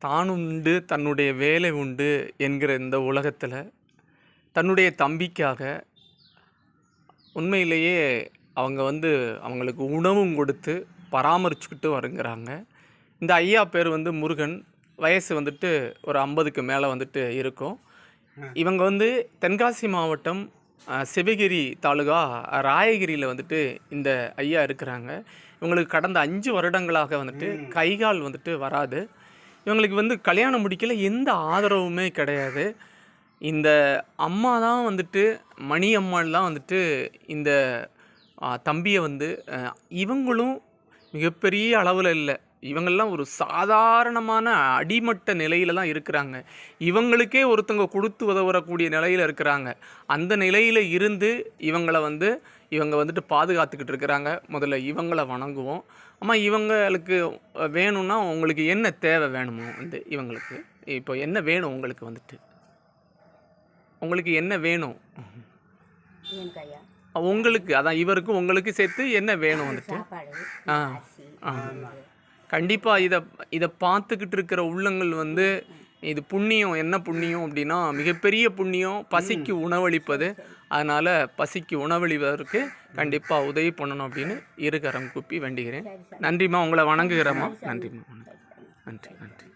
தானுண்டு தன்னுடைய வேலை உண்டு என்கிற இந்த உலகத்தில் தன்னுடைய தம்பிக்காக உண்மையிலேயே அவங்க அவங்களுக்கு உணவும் கொடுத்து பராமரிச்சுக்கிட்டு வருங்கிறாங்க. இந்த ஐயா பேர் முருகன். வயசு ஒரு 50க்கு மேலே இருக்கும். இவங்க தென்காசி மாவட்டம் சிவகிரி தாலுகா ராயகிரியில் இந்த ஐயா இருக்கிறாங்க. இவங்களுக்கு கடந்த 5 வருடங்களாக கைகால் வராது. இவங்களுக்கு கல்யாணம் முடிக்கல, எந்த ஆதரவுமே கிடையாது. இந்த அம்மா தான் மணி அம்மாள் தான் இந்த தம்பியை இவங்களும் மிகப்பெரிய அளவில் இல்லை, இவங்கெல்லாம் ஒரு சாதாரணமான அடிமட்ட நிலையில் தான் இருக்கிறாங்க. இவங்களுக்கே ஒருத்தங்க கொடுத்து உதவக்கூடிய நிலையில் இருக்கிறாங்க. அந்த நிலையில் இருந்து இவங்களை இவங்க பாதுகாத்துக்கிட்டு இருக்கிறாங்க. முதல்ல இவங்களை வணங்குவோம். அம்மா, இவங்களுக்கு வேணும்னா உங்களுக்கு என்ன தேவை வேணுமோ இவங்களுக்கு இப்போ என்ன வேணும்? உங்களுக்கு என்ன வேணும்? உங்களுக்கு அதான் இவருக்கும் உங்களுக்கு சேர்த்து என்ன வேணும்? கண்டிப்பாக இதை பார்த்துக்கிட்டு இருக்கிற உள்ளங்கள் இது புண்ணியம். என்ன புண்ணியம் அப்படின்னா, மிகப்பெரிய புண்ணியம் பசிக்கு உணவளிப்பது. அதனால் பசிக்கு உணவளிப்பதற்கு கண்டிப்பாக உதவி பண்ணணும் அப்படின்னு இருகரம் கூப்பி வேண்டுகிறேன். நன்றிம்மா, உங்களை வணங்குகிறேம்மா. நன்றிம்மா, நன்றி நன்றி.